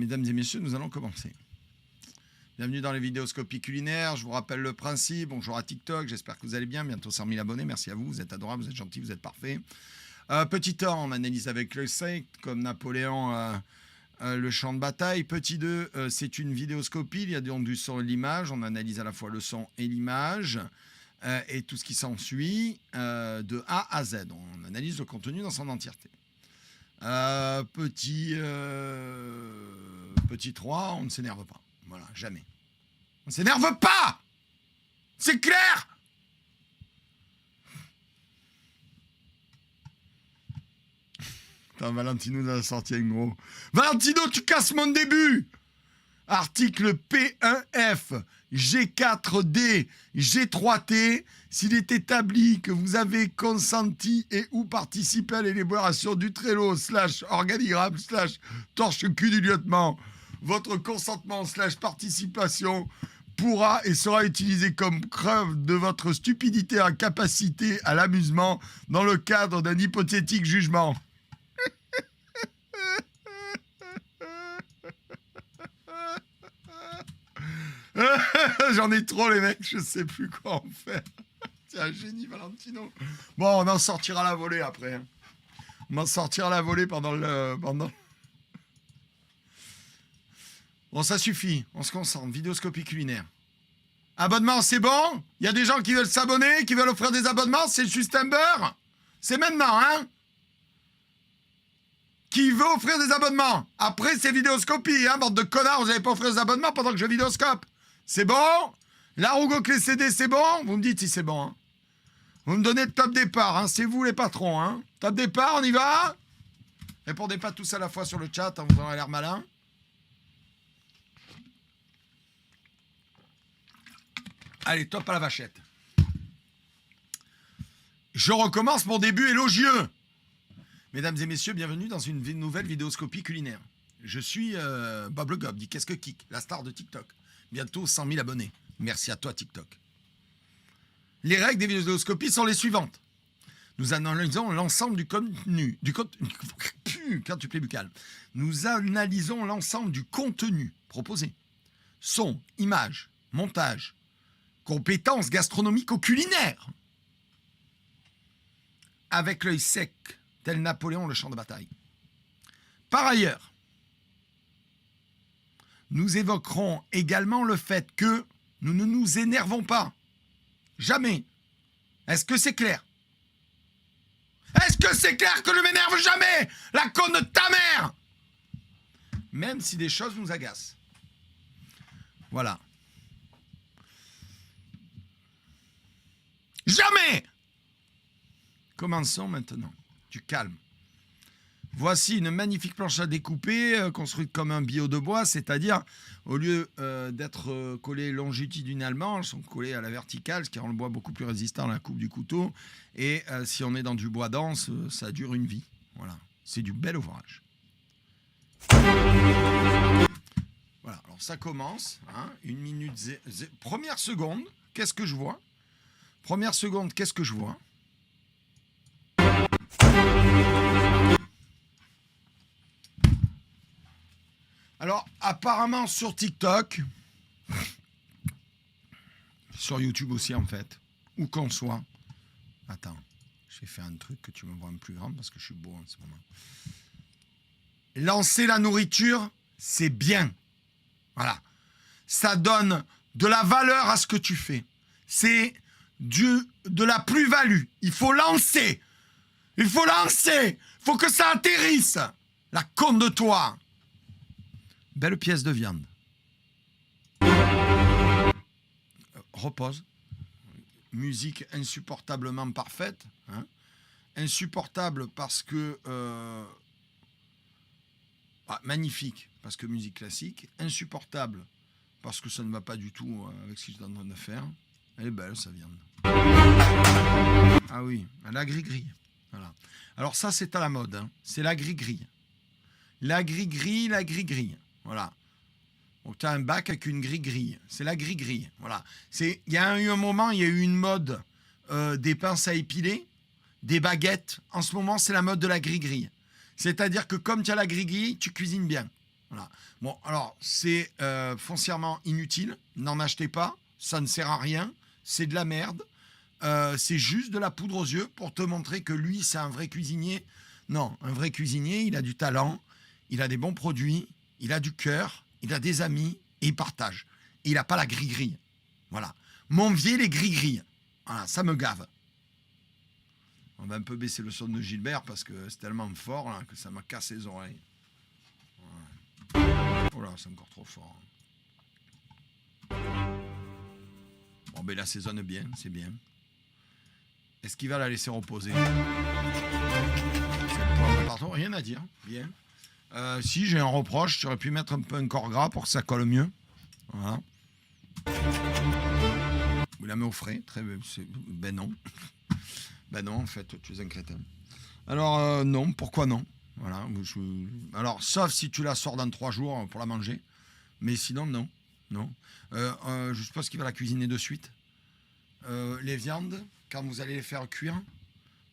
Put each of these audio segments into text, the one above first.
mesdames et messieurs, nous allons commencer. Bienvenue dans les vidéoscopies culinaires. Je vous rappelle le principe. Bonjour à TikTok. J'espère que vous allez bien. Bientôt 100 000 abonnés. Merci à vous. Vous êtes adorables, vous êtes gentils, vous êtes parfaits. Petit 1, on analyse avec le sec, comme Napoléon, le champ de bataille. Petit 2, c'est une vidéoscopie. Il y a donc du son et de l'image. On analyse à la fois le son et l'image et tout ce qui s'ensuit de A à Z. On analyse le contenu dans son entièreté. Petit 3, on ne s'énerve pas. Voilà, jamais. On ne s'énerve pas. C'est clair. Putain, Valentino nous a sorti un gros. Valentino, tu casses mon début. Article P1F, G4D, G3T, s'il est établi que vous avez consenti et ou participé à l'élaboration du Trello / organigramme / torche cul du lieutenant, votre consentement / participation pourra et sera utilisé comme preuve de votre stupidité et incapacité à l'amusement dans le cadre d'un hypothétique jugement. J'en ai trop, les mecs, je sais plus quoi en faire. C'est un génie, Valentino. Bon, on en sortira la volée après. On en sortira la volée pendant le... Bon, ça suffit. On se concentre. Vidéoscopie culinaire. Abonnement, c'est bon? Il y a des gens qui veulent s'abonner, qui veulent offrir des abonnements. C'est juste un beurre. C'est maintenant, hein? Qui veut offrir des abonnements? Après, c'est vidéoscopie, hein? Bande de connards, vous n'allez pas offrir des abonnements pendant que je vidéoscope. C'est bon? La Rougo clé CD, c'est bon? Vous me dites si c'est bon, hein? Vous me donnez le top départ, hein? C'est vous les patrons, hein? Top départ, on y va? Répondez pas tous à la fois sur le chat, hein, vous aurez l'air malin. Allez, top à la vachette. Je recommence mon début élogieux. Mesdames et messieurs, bienvenue dans une nouvelle vidéoscopie culinaire. Je suis Bob Le Gob, dit Qu'est-ce que Kick, la star de TikTok. Bientôt 100 000 abonnés. Merci à toi, TikTok. Les règles des vidéoscopies sont les suivantes. Nous analysons l'ensemble du contenu. Quintuplet buccal. Nous analysons l'ensemble du contenu proposé. Son, image, montage, compétences gastronomico-culinaires. Avec l'œil sec, tel Napoléon le champ de bataille. Par ailleurs, nous évoquerons également le fait que nous ne nous énervons pas. Jamais. Est-ce que c'est clair? Est-ce que c'est clair que je ne m'énerve jamais? La conne de ta mère! Même si des choses nous agacent. Voilà. Jamais! Commençons maintenant. Du calme. Voici une magnifique planche à découper, construite comme un bio de bois, c'est-à-dire, au lieu d'être collées longitudinalement, elles sont collées à la verticale, ce qui rend le bois beaucoup plus résistant à la coupe du couteau. Et si on est dans du bois dense, ça dure une vie. Voilà, c'est du bel ouvrage. Voilà, alors ça commence, hein, 1 minute... Première seconde, qu'est-ce que je vois? Première seconde, qu'est-ce que je vois? Alors, apparemment sur TikTok, sur YouTube aussi en fait, où qu'on soit. Attends, j'ai fait un truc que tu me vois un plus grand parce que je suis beau en ce moment. Lancer la nourriture, c'est bien. Voilà. Ça donne de la valeur à ce que tu fais. C'est de la plus-value. Il faut lancer. Il faut lancer. Il faut que ça atterrisse. La conne de toi. Belle pièce de viande. Repose. Musique insupportablement parfaite. Hein. Insupportable parce que... magnifique, parce que musique classique. Insupportable, parce que ça ne va pas du tout avec ce que je suis en train de faire. Elle est belle, sa viande. Ah oui, la gris-gris. Voilà. Alors ça, c'est à la mode. Hein. C'est la gris-gris. La gris-gris, la gris-gris. Voilà. Donc, tu as un bac avec une grille-grille. C'est la grille-grille. Voilà. Il y a eu un moment, il y a eu une mode des pinces à épiler, des baguettes. En ce moment, c'est la mode de la grille-grille. C'est-à-dire que comme tu as la grille-grille, tu cuisines bien. Voilà. Bon, alors, c'est foncièrement inutile. N'en achetez pas. Ça ne sert à rien. C'est de la merde. C'est juste de la poudre aux yeux pour te montrer que lui, c'est un vrai cuisinier. Non, un vrai cuisinier, il a du talent, il a des bons produits, il a du cœur, il a des amis et il partage. Et il n'a pas la gris-gris. Voilà. Mon vieil, les gris-gris. Voilà, ça me gave. On va un peu baisser le son de Gilbert parce que c'est tellement fort là, que ça m'a cassé les oreilles. Voilà. Oh là, c'est encore trop fort. Bon, ben il assaisonne bien, c'est bien. Est-ce qu'il va la laisser reposer? Pardon, rien à dire. Bien. Si j'ai un reproche, tu aurais pu mettre un peu un corps gras pour que ça colle mieux. Voilà. Vous la met au frais. Ben non. Ben non, en fait, tu es un crétin. Alors, non, pourquoi non? Voilà. Alors, sauf si tu la sors dans 3 jours pour la manger. Mais sinon, non. Non. Je suppose qu'il va la cuisiner de suite. Les viandes, quand vous allez les faire cuire,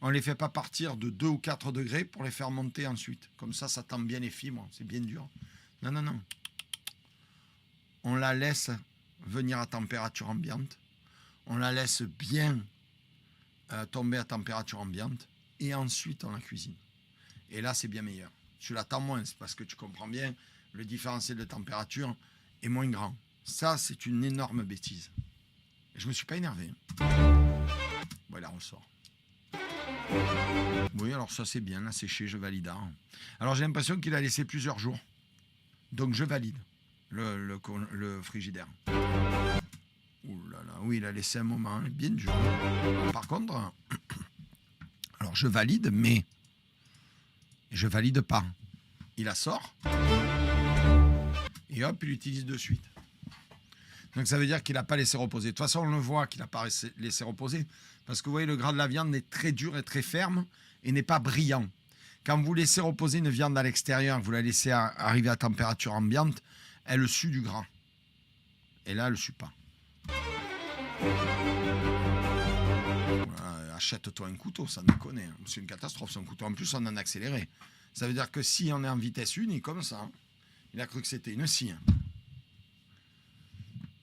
on ne les fait pas partir de 2 ou 4 degrés pour les faire monter ensuite. Comme ça tend bien les fibres. C'est bien dur. Non, non, non. On la laisse venir à température ambiante. On la laisse bien tomber à température ambiante. Et ensuite, on la cuisine. Et là, c'est bien meilleur. Tu l'attends moins. C'est parce que tu comprends bien, le différentiel de température est moins grand. Ça, c'est une énorme bêtise. Je me suis pas énervé. Bon, il en ressort. Oui, alors ça c'est bien, là séché, je valide. Alors j'ai l'impression qu'il a laissé plusieurs jours. Donc je valide le frigidaire. Ouh là là, oui, il a laissé un moment, bien dur. Par contre, alors je valide, mais je valide pas. Il la sort. Et hop, il l'utilise de suite. Donc ça veut dire qu'il n'a pas laissé reposer. De toute façon, on le voit qu'il n'a pas laissé reposer. Parce que vous voyez, le gras de la viande est très dur et très ferme et n'est pas brillant. Quand vous laissez reposer une viande à l'extérieur, vous la laissez arriver à température ambiante, elle sue du gras. Et là, elle ne sue pas. Voilà, achète-toi un couteau, ça déconne. C'est une catastrophe, c'est un couteau. En plus, on en a accéléré. Ça veut dire que si on est en vitesse unique comme ça, il a cru que c'était une scie.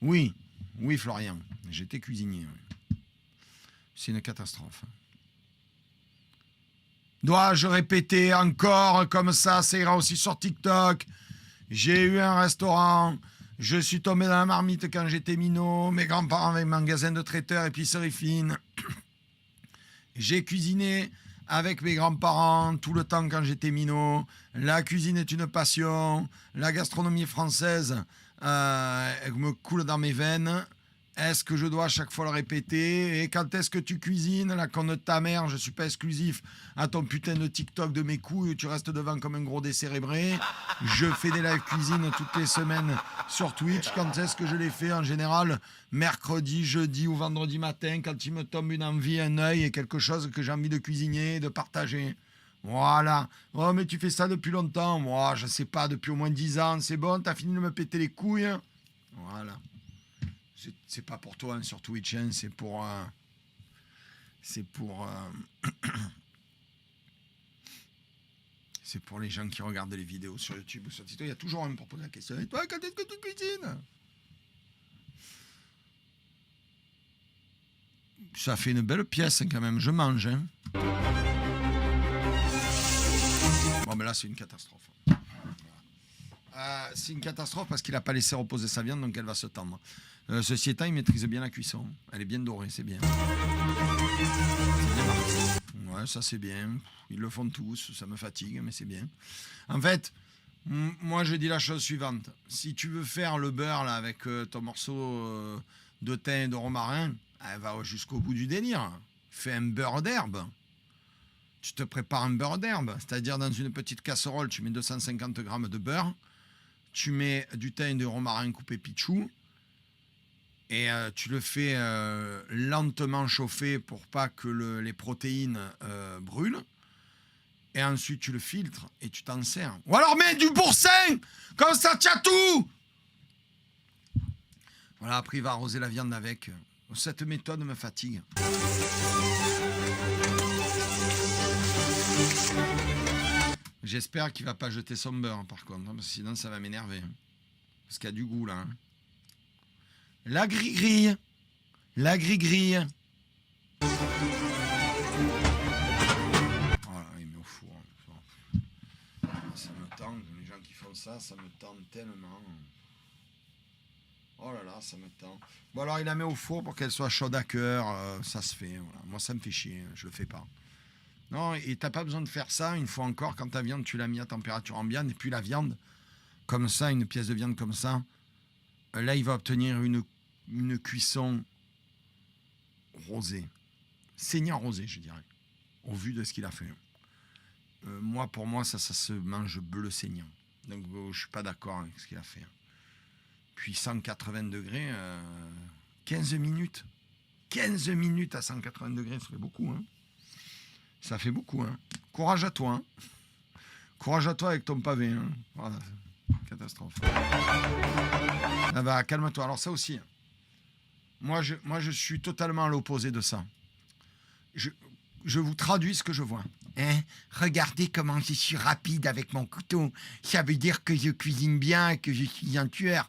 Oui, oui, Florian, j'étais cuisinier. Oui. C'est une catastrophe. Dois-je répéter encore comme ça ira aussi sur TikTok? J'ai eu un restaurant, je suis tombé dans la marmite quand j'étais minot, mes grands-parents avaient un magasin de traiteur, épicerie fine. J'ai cuisiné avec mes grands-parents tout le temps quand j'étais minot. La cuisine est une passion, la gastronomie française me coule dans mes veines. Est-ce que je dois à chaque fois le répéter? Et quand est-ce que tu cuisines? La conne de ta mère, je suis pas exclusif à ton putain de TikTok de mes couilles, tu restes devant comme un gros décérébré. Je fais des live cuisine toutes les semaines sur Twitch. Quand est-ce que je les fais? En général, mercredi, jeudi ou vendredi matin, quand il me tombe une envie, un œil et quelque chose que j'ai envie de cuisiner, de partager. Voilà. Oh, mais tu fais ça depuis longtemps. Moi, je sais pas, depuis au moins 10 ans. C'est bon, t'as fini de me péter les couilles. Voilà. C'est pas pour toi hein, sur Twitch, hein, c'est pour c'est pour les gens qui regardent les vidéos sur YouTube ou sur TikTok. Il y a toujours un pour poser la question. Et toi, quand est-ce que tu cuisines? Ça fait une belle pièce hein, quand même. Je mange. Hein. Bon, mais là, c'est une catastrophe. C'est une catastrophe parce qu'il n'a pas laissé reposer sa viande, donc elle va se tendre. Ceci étant, il maîtrise bien la cuisson. Elle est bien dorée, c'est bien. Ouais, ça c'est bien. Ils le font tous, ça me fatigue, mais c'est bien. En fait, moi je dis la chose suivante. Si tu veux faire le beurre là, avec ton morceau de thym et de romarin, elle va jusqu'au bout du délire. Fais un beurre d'herbe. Tu te prépares un beurre d'herbe. C'est-à-dire dans une petite casserole, tu mets 250 grammes de beurre. Tu mets du thym et du romarin coupé pitchou et tu le fais lentement chauffer pour pas que les protéines brûlent. Et ensuite, tu le filtres et tu t'en sers. Ou alors mets du boursin, comme ça tient tout. Voilà, après il va arroser la viande avec. Cette méthode me fatigue. J'espère qu'il va pas jeter son beurre, par contre, hein, parce que sinon ça va m'énerver. Parce qu'il y a du goût, là. Hein. La gris-grille. La gris-grille. Voilà, il met au four. Ça me tend, les gens qui font ça, ça me tend tellement. Oh là là, ça me tend. Bon alors il la met au four pour qu'elle soit chaude à cœur, ça se fait. Voilà. Moi ça me fait chier, je le fais pas. Non, et t'as pas besoin de faire ça une fois encore quand ta viande tu l'as mis à température ambiante et puis la viande, comme ça, une pièce de viande comme ça, là il va obtenir une cuisson rosée. Saignant rosé, je dirais, au vu de ce qu'il a fait. Moi, pour moi, ça se mange bleu saignant. Donc, je suis pas d'accord avec ce qu'il a fait. Puis 180 degrés, 15 minutes. 15 minutes à 180 degrés, ça fait beaucoup. Hein. Ça fait beaucoup. Hein. Courage à toi. Hein. Courage à toi avec ton pavé. Hein. Voilà, catastrophe. Ah bah, calme-toi. Alors ça aussi. Moi, je suis totalement à l'opposé de ça. Je vous traduis ce que je vois. Hein? Regardez comment je suis rapide avec mon couteau. Ça veut dire que je cuisine bien, que je suis un tueur.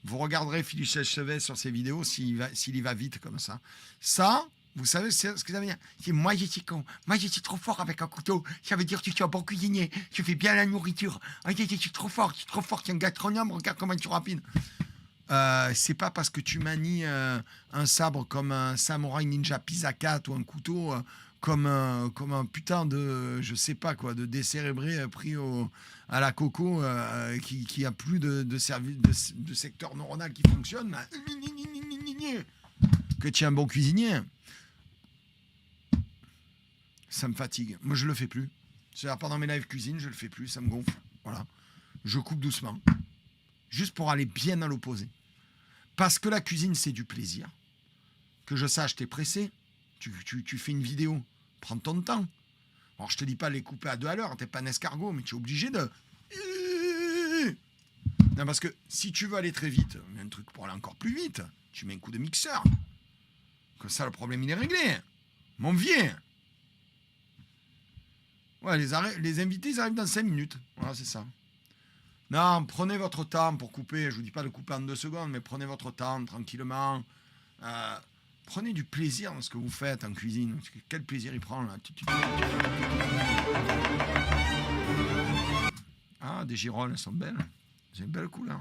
Vous regarderez Philippe Chevet sur ses vidéos s'il y va vite comme ça. Ça, vous savez ce que ça veut dire? C'est moi je suis con. Moi je suis trop fort avec un couteau. Ça veut dire que je suis un bon cuisinier. Je fais bien la nourriture. Je suis trop fort. Je suis trop fort. Je suis un gastronome. Regarde comment je suis rapide. C'est pas parce que tu manies un sabre comme un samouraï ninja Pisaka ou un couteau comme un putain de je sais pas quoi de décérébré pris à la coco qui a plus de secteur neuronal qui fonctionne que tu es un bon cuisinier. Ça me fatigue. Moi je le fais plus. C'est-à-dire pendant mes live cuisine je le fais plus, ça me gonfle. Voilà. Je coupe doucement. Juste pour aller bien à l'opposé. Parce que la cuisine, c'est du plaisir. Que je sache, t'es pressé. Tu fais une vidéo. Prends ton temps. Alors, je te dis pas les couper à 2 à l'heure. T'es pas un escargot, mais tu es obligé de... Non, parce que si tu veux aller très vite, il y a un truc pour aller encore plus vite. Tu mets un coup de mixeur. Comme ça, le problème, il est réglé. Mon vieux. Ouais, les invités, ils arrivent dans 5 minutes. Voilà, c'est ça. Non, prenez votre temps pour couper. Je vous dis pas de couper en 2 secondes, mais prenez votre temps tranquillement. Prenez du plaisir dans ce que vous faites en cuisine. Quel plaisir il prend là. Ah, des girolles, elles sont belles. C'est une belle couleur.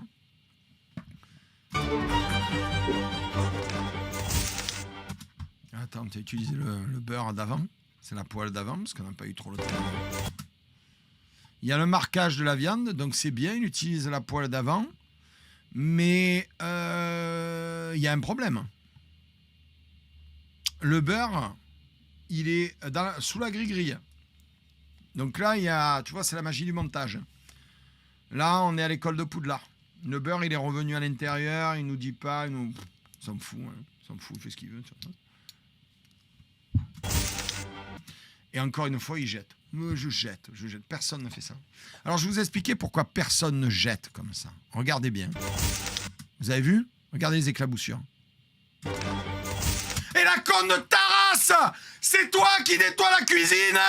Attends, tu as utilisé le beurre d'avant. C'est la poêle d'avant, parce qu'on n'a pas eu trop le temps. Il y a le marquage de la viande, donc c'est bien, il utilise la poêle d'avant. Mais il y a un problème. Le beurre, il est sous la grille-grille. Donc là, il y a, tu vois, c'est la magie du montage. Là, on est à l'école de Poudlard. Le beurre, il est revenu à l'intérieur, il nous dit pas, il s'en fout, hein. Il s'en fout, il fait ce qu'il veut. Et encore une fois, il jette. Je jette. Personne ne fait ça. Alors, je vais vous expliquer pourquoi personne ne jette comme ça. Regardez bien. Vous avez vu? Regardez les éclaboussures. Et la conne de ta race! C'est toi qui nettoie la cuisine!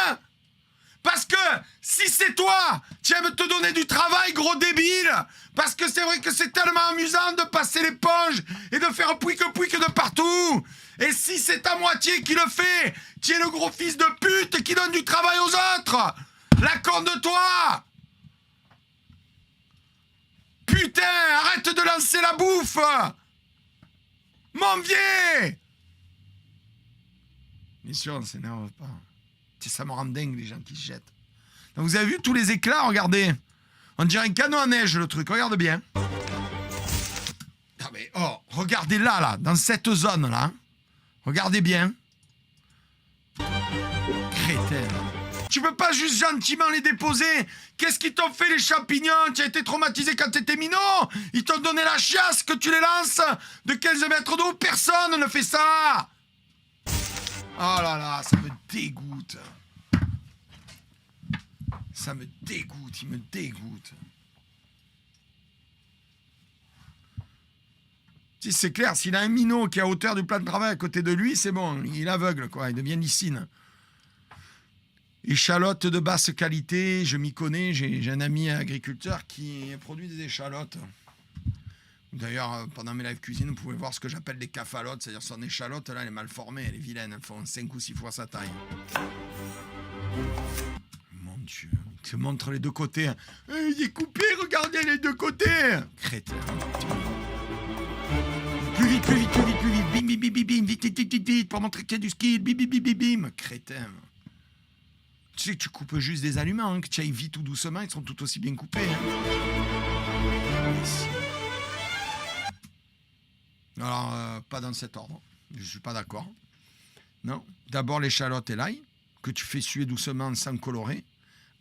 Parce que si c'est toi, tu aimes te donner du travail, gros débile! Parce que c'est vrai que c'est tellement amusant de passer l'éponge et de faire pouic-pouic de partout! Et si c'est ta moitié qui le fait, tu es le gros fils de pute qui donne du travail aux autres! La conne de toi! Putain, arrête de lancer la bouffe! Mon vieux! Bien sûr, on ne s'énerve pas. Ça me rend dingue les gens qui se jettent. Donc vous avez vu tous les éclats, regardez. On dirait un canon à neige le truc, regarde bien. Ah mais, oh, regardez là, dans cette zone là. Regardez bien. Crétin. Tu peux pas juste gentiment les déposer. Qu'est-ce qu'ils t'ont fait les champignons? Tu as été traumatisé quand t'étais minot. Ils t'ont donné la chiasse que tu les lances de 15 mètres d'eau. Personne ne fait ça. Oh là là, ça me dégoûte. Ça me dégoûte, il me dégoûte. Si c'est clair, s'il a un minot qui est à hauteur du plan de travail à côté de lui, c'est bon, il est aveugle, quoi, il devient lysine. Échalotes de basse qualité, je m'y connais, j'ai un ami agriculteur qui produit des échalotes. D'ailleurs, pendant mes live cuisine, vous pouvez voir ce que j'appelle des cafalotes, c'est-à-dire son échalote, là, elle est mal formée, elle est vilaine, elles font 5 ou 6 fois sa taille. Mon Dieu, il te montre les deux côtés. Il est coupé, regardez les deux côtés. Crétin. Plus vite, plus vite, plus vite, plus vite, bim, bim, bim, bim, bim, vite, vite, vite, vite, pour montrer qu'il y a du skill, bim, bim, bim, bim, bim. Crétin. Tu sais que tu coupes juste des aliments, hein, que tu ailles vite ou doucement, ils seront tout aussi bien coupés. Alors, pas dans cet ordre. Je suis pas d'accord. Non. D'abord l'échalote et l'ail, que tu fais suer doucement sans colorer.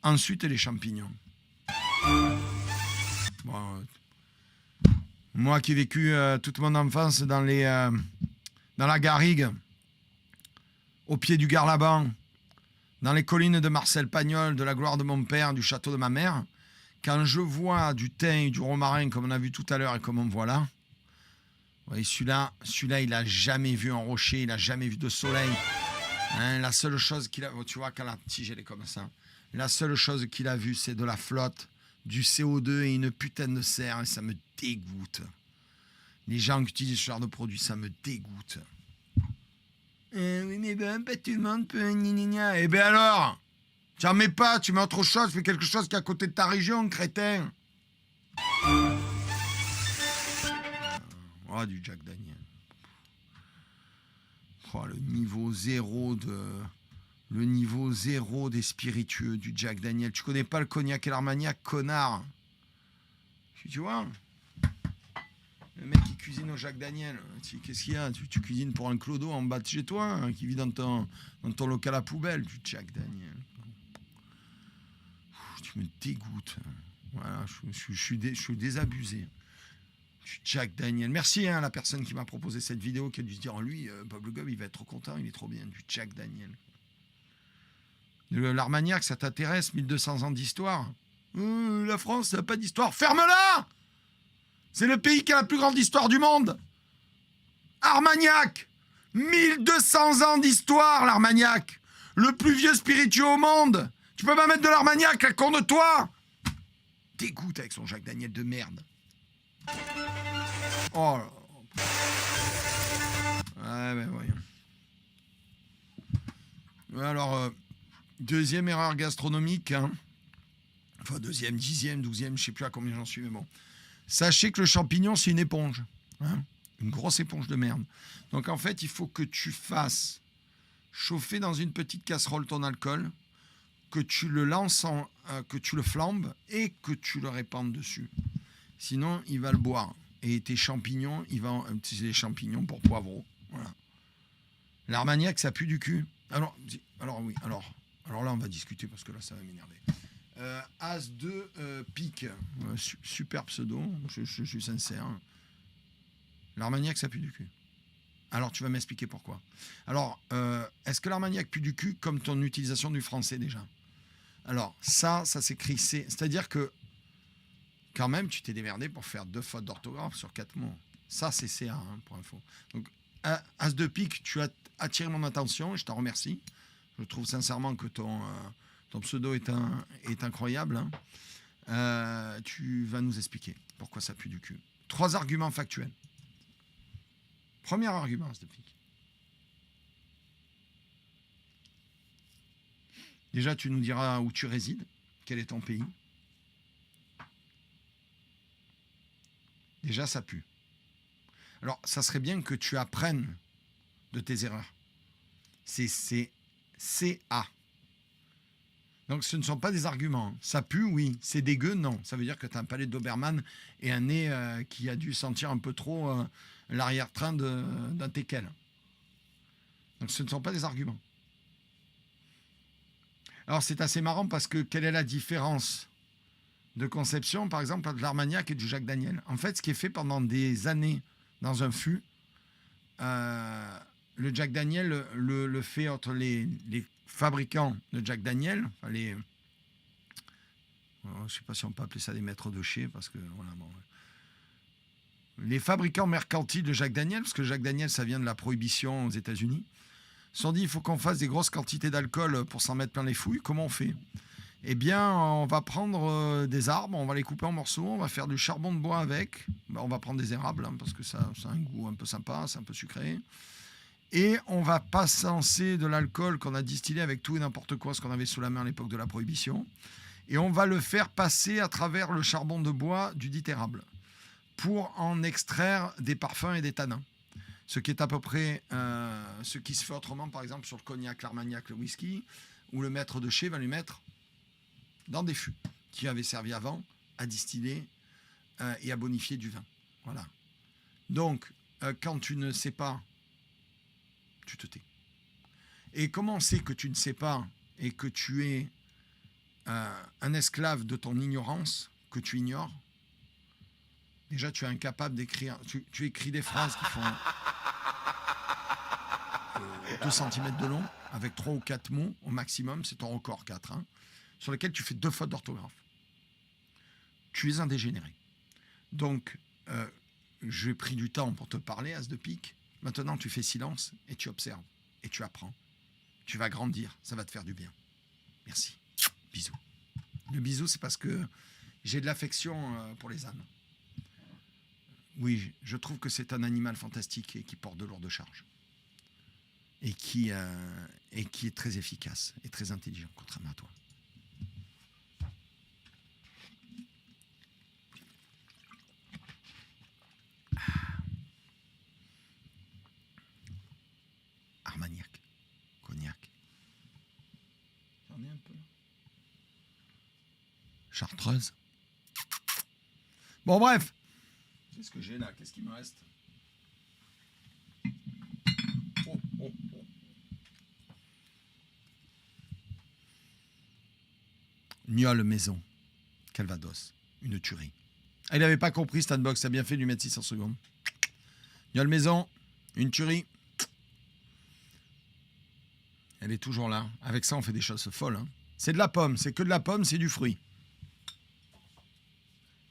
Ensuite, les champignons. Bon, moi qui ai vécu toute mon enfance dans la garrigue, au pied du Garlaban, dans les collines de Marcel Pagnol, de la gloire de mon père, du château de ma mère, quand je vois du thym et du romarin, comme on a vu tout à l'heure et comme on voit là, ouais, celui-là, il n'a jamais vu un rocher, il n'a jamais vu de soleil. Hein, la seule chose qu'il a... Tu vois, quand la tige, elle est comme ça. La seule chose qu'il a vue, c'est de la flotte, du CO2 et une putain de serre. Et ça me dégoûte. Les gens qui utilisent ce genre de produits, ça me dégoûte. Oui, mais ben, pas tout le monde peut... Eh ben alors, tu n'en mets pas, tu mets autre chose, fais quelque chose qui est à côté de ta région, crétin. Oh, du Jack Daniel. Oh, le niveau zéro des spiritueux du Jack Daniel. Tu connais pas le cognac et l'armagnac, connard. Tu vois? Le mec qui cuisine au Jack Daniel. Qu'est-ce qu'il y a? Tu cuisines pour un clodo en bas de chez toi, hein, qui vit dans ton local à poubelle, du Jack Daniel. Tu me dégoûtes. Voilà, je suis désabusé. Jack Daniel. Merci à la personne qui m'a proposé cette vidéo, qui a dû se dire, lui, Pablo Gob, il va être trop content, il est trop bien, du Jack Daniel. L'Armagnac, ça t'intéresse? 1200 ans d'histoire. La France, ça n'a pas d'histoire. Ferme-la! C'est le pays qui a la plus grande histoire du monde. Armagnac! 1200 ans d'histoire, l'Armagnac. Le plus vieux spiritueux au monde. Tu peux pas mettre de l'Armagnac, la con de toi. Dégoûte avec son Jack Daniel de merde. Oh là. Ouais, ben voyons. Alors, deuxième erreur gastronomique. Hein. Enfin, deuxième, 10e, 12e, je sais plus à combien j'en suis, mais bon. Sachez que le champignon, c'est une éponge. Hein, une grosse éponge de merde. Donc, en fait, il faut que tu fasses chauffer dans une petite casserole ton alcool, que tu le lances, que tu le flambes et que tu le répandes dessus. Sinon, il va le boire. Et tes champignons, il va utiliser les champignons pour poivreau. Voilà. L'armagnac, ça pue du cul. Alors oui, alors là, on va discuter parce que là, ça va m'énerver. As 2 pique. Super pseudo, je suis sincère. L'armagnac, ça pue du cul. Alors, tu vas m'expliquer pourquoi. Alors, est-ce que l'armagnac pue du cul comme ton utilisation du français déjà? Alors, ça s'écrit C. C'est-à-dire que quand même, tu t'es démerdé pour faire 2 fautes d'orthographe sur 4 mots. Ça, c'est CA, hein, pour info. Donc, As de pique, tu as attiré mon attention et je t'en remercie. Je trouve sincèrement que ton pseudo est incroyable. Hein. Tu vas nous expliquer pourquoi ça pue du cul. 3 arguments factuels. Premier argument, As de pique. Déjà, tu nous diras où tu résides, quel est ton pays. Déjà, ça pue. Alors, ça serait bien que tu apprennes de tes erreurs. C'est CA. Donc, ce ne sont pas des arguments. Ça pue, oui. C'est dégueu, non. Ça veut dire que tu as un palais de Doberman et un nez qui a dû sentir un peu trop l'arrière-train d'un teckel. Donc, ce ne sont pas des arguments. Alors, c'est assez marrant parce que quelle est la différence de conception, par exemple, de l'Armagnac et du Jack Daniel? En fait, ce qui est fait pendant des années dans un fût, le Jack Daniel le fait entre les fabricants de Jack Daniel, enfin je ne sais pas si on peut appeler ça des maîtres de chez, parce que voilà, bon, les fabricants mercantiles de Jack Daniel, parce que Jack Daniel, ça vient de la prohibition aux États-Unis. Ils se sont dit, il faut qu'on fasse des grosses quantités d'alcool pour s'en mettre plein les fouilles. Comment on fait? Eh bien, on va prendre des arbres, on va les couper en morceaux, on va faire du charbon de bois avec. On va prendre des érables, hein, parce que ça a un goût un peu sympa, c'est un peu sucré. Et on va passer de l'alcool qu'on a distillé avec tout et n'importe quoi, ce qu'on avait sous la main à l'époque de la Prohibition. Et on va le faire passer à travers le charbon de bois du dit érable pour en extraire des parfums et des tanins. Ce qui est à peu près ce qui se fait autrement, par exemple, sur le cognac, l'armagnac, le whisky, où le maître de chez va lui mettre dans des fûts qui avaient servi avant à distiller et à bonifier du vin. Voilà. Donc, quand tu ne sais pas, tu te tais. Et comment on sait que tu ne sais pas et que tu es un esclave de ton ignorance, que tu ignores? Déjà, tu es incapable d'écrire. Tu écris des phrases qui font 2 cm de long, avec 3 ou 4 mots au maximum, c'est ton record 4, hein, sur lesquels tu fais 2 fautes d'orthographe. Tu es un dégénéré. Donc, j'ai pris du temps pour te parler, as de pique. Maintenant, tu fais silence et tu observes et tu apprends. Tu vas grandir, ça va te faire du bien. Merci. Bisous. Le bisou, c'est parce que j'ai de l'affection pour les ânes. Oui, je trouve que c'est un animal fantastique et qui porte de lourdes charges. Et qui est très efficace et très intelligent, contrairement à toi. Armagnac, cognac. J'en ai un peu. Chartreuse. Bon, bref. Qu'est-ce que j'ai là? Qu'est-ce qu'il me reste? Oh, oh, oh. Niol maison. Calvados. Une tuerie. Ah, il n'avait pas compris, Stanbox. Ça a bien fait de lui mettre 600 secondes. Niol maison. Une tuerie. Elle est toujours là. Avec ça, on fait des choses folles. Hein. C'est de la pomme. C'est que de la pomme, c'est du fruit.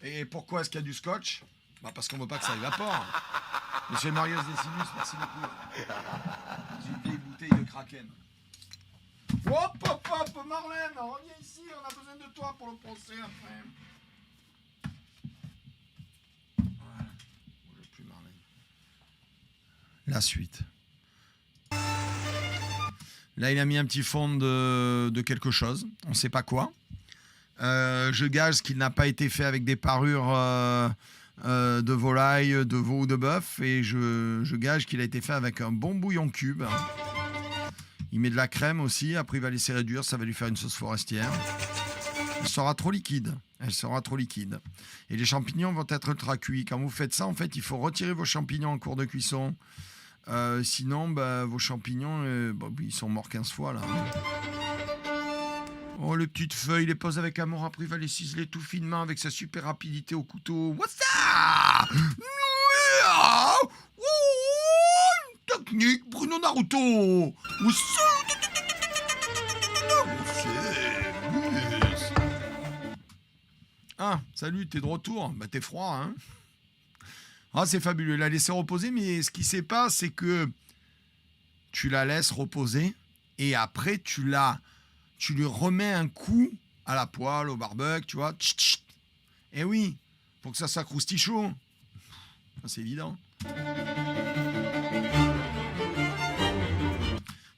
Et pourquoi est-ce qu'il y a du scotch? Bah parce qu'on ne veut pas que ça évapore. Monsieur Marius Décidus, merci beaucoup. Une vieille bouteille de Kraken. Hop, hop, hop, Marlène, reviens ici, on a besoin de toi pour le procès après. Voilà. Bouge plus, Marlène. La suite. Là, il a mis un petit fond de quelque chose. On ne sait pas quoi. Je gage qu'il n'a pas été fait avec des parures de volaille, de veau ou de bœuf. Et je gage qu'il a été fait avec un bon bouillon cube. Il met de la crème aussi. Après, il va laisser réduire. Ça va lui faire une sauce forestière. Elle sera trop liquide. Elle sera trop liquide. Et les champignons vont être ultra cuits. Quand vous faites ça, en fait, il faut retirer vos champignons en cours de cuisson. Sinon, bah, vos champignons, ils sont morts 15 fois, là. Oh, les petites feuilles, il les pose avec amour. Après, il va les ciseler tout finement avec sa super rapidité au couteau. What's that? Technique Bruno Naruto. Ah, salut, t'es de retour? Bah, t'es froid, hein? Ah, c'est fabuleux. Il a laissé reposer, mais ce qui sait pas, c'est que tu la laisses reposer et après, tu lui remets un coup à la poêle, au barbecue, tu vois. Et oui, pour que ça s'accroustille chaud. C'est évident.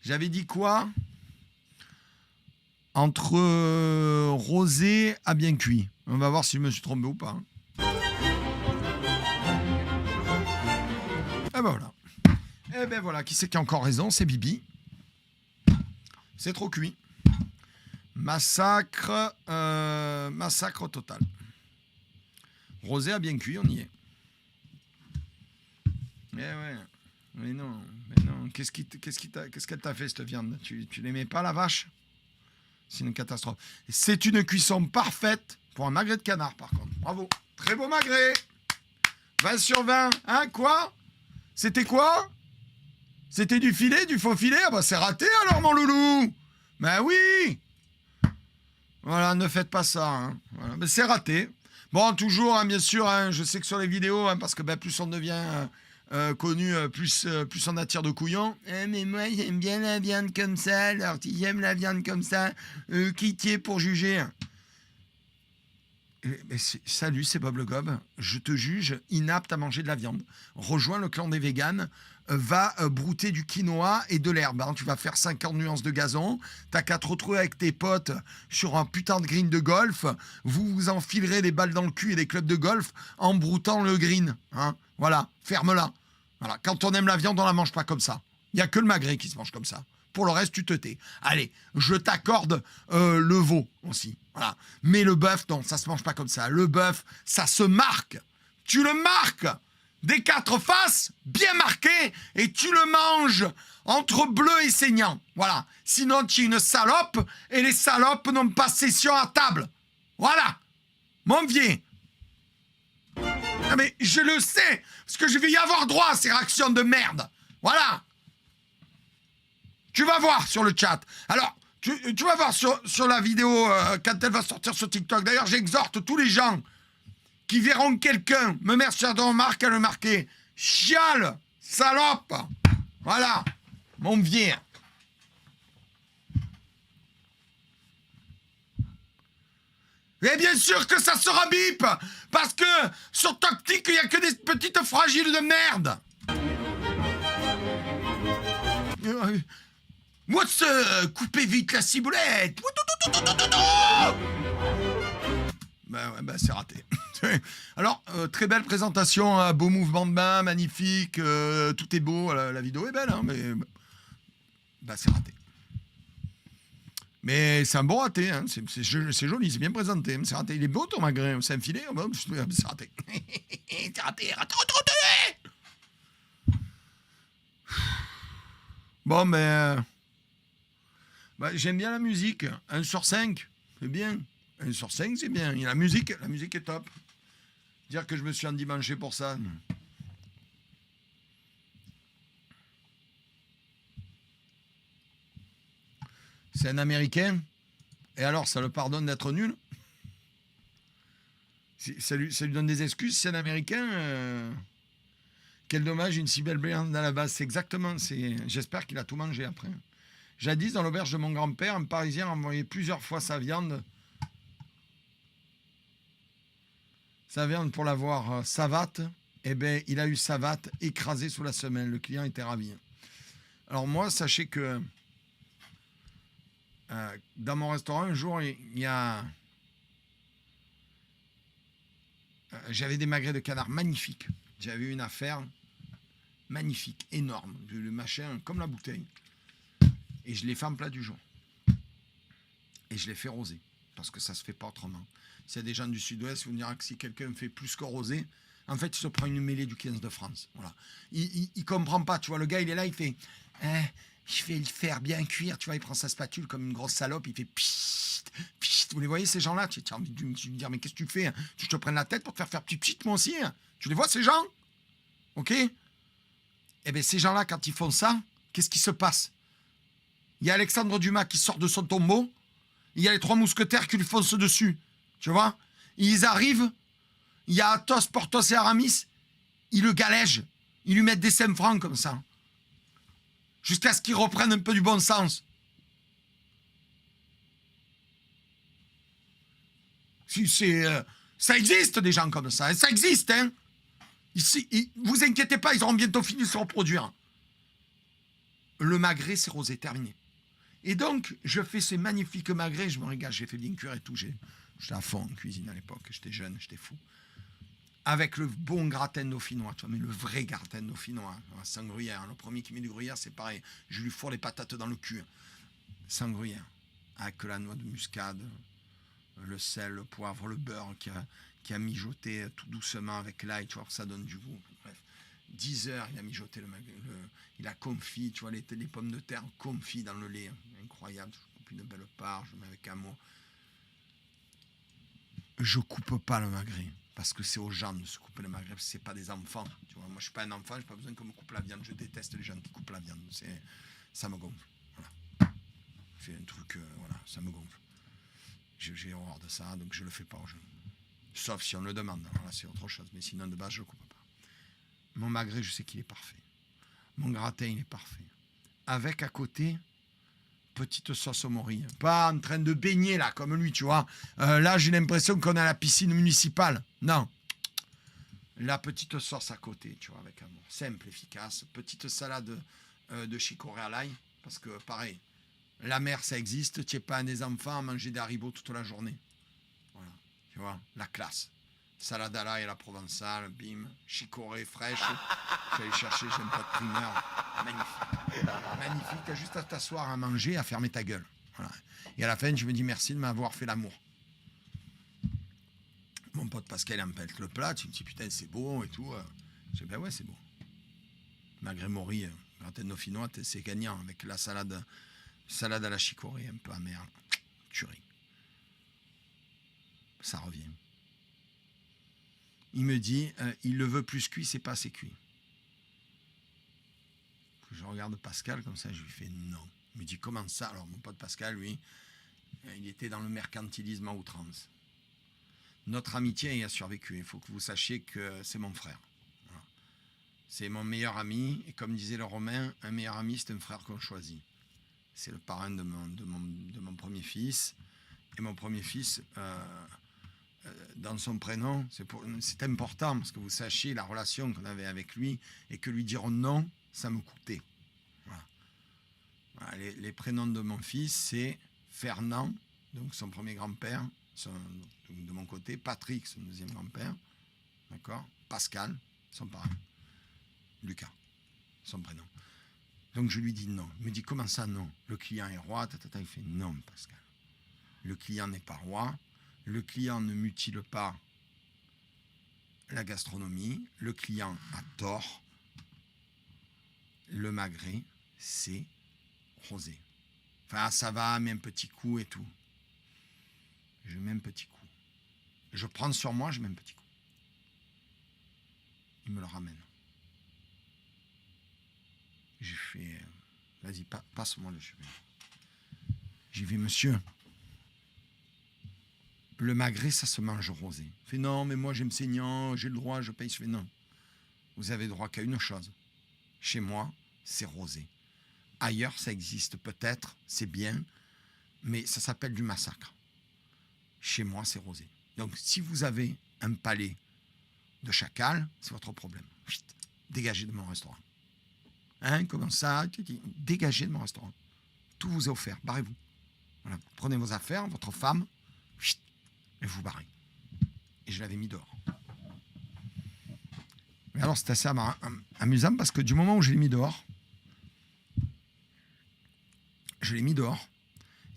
J'avais dit quoi? Entre rosé à bien cuit. On va voir si je me suis trompé ou pas. Hein. Et ben voilà. Et ben voilà. Qui c'est qui a encore raison? C'est Bibi. C'est trop cuit. Massacre total. Rosé a bien cuit, on y est. Eh ouais. Mais non. Qu'est-ce qu'elle t'a fait, cette viande? Tu l'aimais pas, la vache? C'est une catastrophe. C'est une cuisson parfaite pour un magret de canard, par contre. Bravo. Très beau magret. 20 sur 20. Hein, quoi? C'était quoi? C'était du filet, du faux filet? Ah bah c'est raté alors, mon loulou. Ben oui. Voilà, ne faites pas ça. Hein. Voilà. Mais c'est raté. Bon, toujours, hein, bien sûr, hein, je sais que sur les vidéos, hein, parce que plus on devient connu plus en attire de couillon. Mais moi, j'aime bien la viande comme ça. Alors, si j'aime la viande comme ça, qui t'y est pour juger? Salut, c'est Bob Le Gob. Je te juge inapte à manger de la viande. Rejoins le clan des véganes. Va brouter du quinoa et de l'herbe. Hein. Tu vas faire 50 nuances de gazon. T'as qu'à te retrouver avec tes potes sur un putain de green de golf. Vous vous enfilerez des balles dans le cul et des clubs de golf en broutant le green. Hein. Voilà, ferme-la. Voilà. Quand on aime la viande, on la mange pas comme ça. Il n'y a que le magret qui se mange comme ça. Pour le reste, tu te tais. Allez, je t'accorde le veau aussi. Voilà. Mais le bœuf, non, ça se mange pas comme ça. Le bœuf, ça se marque. Tu le marques des 4 faces, bien marqué, et tu le manges entre bleu et saignant. Voilà. Sinon, tu es une salope, et les salopes n'ont pas session à table. Voilà. Mon vieux. Ah mais je le sais, parce que je vais y avoir droit à ces réactions de merde. Voilà. Tu vas voir sur le chat. Alors, tu vas voir sur la vidéo quand elle va sortir sur TikTok. D'ailleurs, j'exhorte tous les gens qui verront quelqu'un me mettre sur une remarque à le marquer. Chiale, salope. Voilà, mon vieux. Et bien sûr que ça sera bip, parce que sur TikTok, il n'y a que des petites fragiles de merde. Moi, coupez vite la ciboulette. Bah, c'est raté. Alors, très belle présentation, beau mouvement de main, magnifique, tout est beau, la vidéo est belle, hein, mais bah, c'est raté. Mais c'est un bon raté, hein, c'est joli, c'est bien présenté, mais c'est raté. Il est beau ton magret, c'est un filet, c'est raté. C'est raté. Bon, mais bah, j'aime bien la musique, 1 sur 5, c'est bien. 1 sur 5, c'est bien. Et la musique est top. Dire que je me suis endimanché pour ça. C'est un Américain. Et alors, ça le pardonne d'être nul? Ça lui donne des excuses, c'est un Américain. Quel dommage, une si belle viande à la base. C'est exactement. J'espère qu'il a tout mangé après. Jadis, dans l'auberge de mon grand-père, un Parisien envoyait plusieurs fois sa viande pour l'avoir savate. Eh bien, il a eu savate écrasée sous la semelle. Le client était ravi. Alors moi, sachez que dans mon restaurant, un jour, j'avais des magrets de canard magnifiques. J'avais une affaire magnifique, énorme. Le machin comme la bouteille. Et je l'ai fait en plat du jour. Et je l'ai fait rosé. Parce que ça ne se fait pas autrement. S'il y a des gens du sud-ouest, vous me direz que si quelqu'un fait plus que rosé, en fait, il se prend une mêlée du 15 de France. Voilà. Il comprend pas. Tu vois, le gars, il est là, il fait je vais le faire bien cuire. Tu vois, il prend sa spatule comme une grosse salope. Il fait pchit, pchit. Vous les voyez, ces gens-là? Tu as envie de lui dire, mais qu'est-ce que tu fais? Hein? Tu te prennes la tête pour te faire pchit, pchit, moi aussi. Hein? Tu les vois, ces gens? OK? Eh bien, ces gens-là, quand ils font ça, qu'est-ce qui se passe? Il y a Alexandre Dumas qui sort de son tombeau. Il y a les 3 mousquetaires qui lui foncent dessus. Tu vois? Ils arrivent. Il y a Athos, Porthos et Aramis. Ils le galègent. Ils lui mettent des 5 francs comme ça. Jusqu'à ce qu'il reprenne un peu du bon sens. Ça existe des gens comme ça. Ça existe, hein. Vous inquiétez pas, ils auront bientôt fini de se reproduire. Le magret, c'est rosé, terminé. Et donc, je fais ces magnifiques magrets, je me régale, j'ai fait bien cuire et tout. J'étais à fond en cuisine à l'époque, j'étais jeune, j'étais fou. Avec le bon gratin dauphinois, tu vois, mais le vrai gratin dauphinois, sans gruyère. Le premier qui met du gruyère, c'est pareil. Je lui fourre les patates dans le cul. Sans gruyère. Avec la noix de muscade, le sel, le poivre, le beurre qui a mijoté tout doucement avec l'ail, tu vois, ça donne du goût. Bref. 10 heures, il a mijoté il a confit, tu vois, les pommes de terre confit dans le lait. Incroyable. Je coupe une belle part, je mets avec amour. Je coupe pas le magret. Parce que c'est aux gens de se couper le magret, parce que c'est pas des enfants. Tu vois, moi, je suis pas un enfant, j'ai pas besoin qu'on me coupe la viande. Je déteste les gens qui coupent la viande. Ça me gonfle. Voilà. Je fais un truc, voilà, ça me gonfle. J'ai horreur de ça, donc je le fais pas aux gens. Sauf si on le demande. Voilà, c'est autre chose. Mais sinon, de base, je coupe pas. Mon magret, je sais qu'il est parfait. Mon gratin, il est parfait. Avec à côté, petite sauce au morille. Pas en train de baigner là, comme lui, tu vois. Là, j'ai l'impression qu'on est à la piscine municipale. Non. La petite sauce à côté, tu vois, avec amour. Simple, efficace. Petite salade de chicorée à l'ail. Parce que, pareil, la mer, ça existe. Tu n'es pas un des enfants à manger des haribots toute la journée. Voilà. Tu vois, la classe. Salade à l'ail à la provençale, bim, chicorée fraîche. Je suis allé chercher, j'ai un pot de primeur. Magnifique. Magnifique. Tu as juste à t'asseoir à manger, à fermer ta gueule. Voilà. Et à la fin, je me dis merci de m'avoir fait l'amour. Mon pote Pascal, il empête le plat. Tu me dis putain, c'est beau et tout. Je dis ben ouais, c'est beau. Magret Mori, gratin dauphinois, c'est gagnant avec la salade à la chicorée, un peu amère. Tuerie. Ça revient. Il me dit, il le veut plus cuit, c'est pas assez cuit. Je regarde Pascal comme ça, je lui fais non. Il me dit comment ça? Alors mon pote Pascal, lui, il était dans le mercantilisme à outrance. Notre amitié y a survécu. Il faut que vous sachiez que c'est mon frère. Voilà. C'est mon meilleur ami. Et comme disait le Romain, un meilleur ami, c'est un frère qu'on choisit. C'est le parrain de mon premier fils. Et mon premier fils, dans son prénom, c'est important parce que vous sachiez la relation qu'on avait avec lui et que lui dire non, ça me coûtait. Voilà. Voilà, les prénoms de mon fils, c'est Fernand, donc son premier grand-père, de mon côté, Patrick, son deuxième grand-père, d'accord, Pascal, son parrain, Lucas, son prénom. Donc je lui dis non. Il me dit comment ça non? Le client est roi, il fait non Pascal. Le client n'est pas roi, le client ne mutile pas la gastronomie, le client a tort, le magret, c'est rosé. Enfin ça va, mais un petit coup et tout. Je mets un petit coup. Je prends sur moi, je mets un petit coup. Il me le ramène. J'ai fait, vas-y, passe-moi le chemin. J'ai dit, monsieur, le magret, ça se mange rosé. Il fait, non, mais moi, j'aime saignant, j'ai le droit, je paye. Je fais, non, vous avez droit qu'à une chose. Chez moi, c'est rosé. Ailleurs, ça existe peut-être, c'est bien, mais ça s'appelle du massacre. Chez moi, c'est rosé. Donc, si vous avez un palais de chacal, c'est votre problème. Chut, dégagez de mon restaurant. Hein, comment ça? Dégagez de mon restaurant. Tout vous est offert. Barrez-vous. Voilà. Prenez vos affaires, votre femme, chut, et vous barrez. Et je l'avais mis dehors. Mais alors, c'est assez amusant parce que du moment où je l'ai mis dehors, je l'ai mis dehors.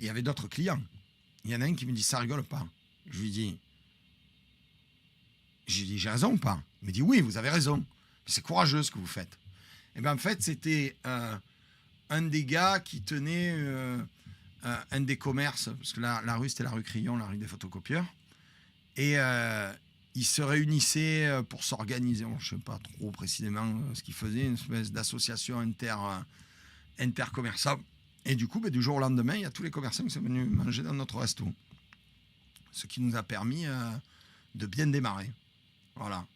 Et il y avait d'autres clients. Il y en a un qui me dit, ça rigole pas. Je lui dis, j'ai raison ou pas? Il me dit, oui, vous avez raison. C'est courageux ce que vous faites. Et bien en fait, c'était un des gars qui tenait un des commerces, parce que la rue, c'était la rue Crillon, la rue des photocopieurs. Et ils se réunissaient pour s'organiser. Bon, je ne sais pas trop précisément ce qu'ils faisaient, une espèce d'association intercommerçable. Et du coup, du jour au lendemain, il y a tous les commerçants qui sont venus manger dans notre resto. Ce qui nous a permis de bien démarrer. Voilà.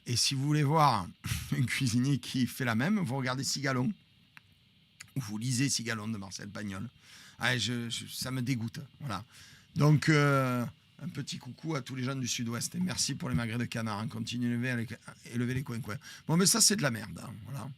Et si vous voulez voir un cuisinier qui fait la même, vous regardez Cigalon. Ou vous lisez Cigalon de Marcel Pagnol. Ah, ça me dégoûte. Voilà. Donc, un petit coucou à tous les gens du Sud-Ouest. Et merci pour les magrets de canard. Hein. Continuez à élever les coins-coins. Bon, mais ça, c'est de la merde. Hein. Voilà.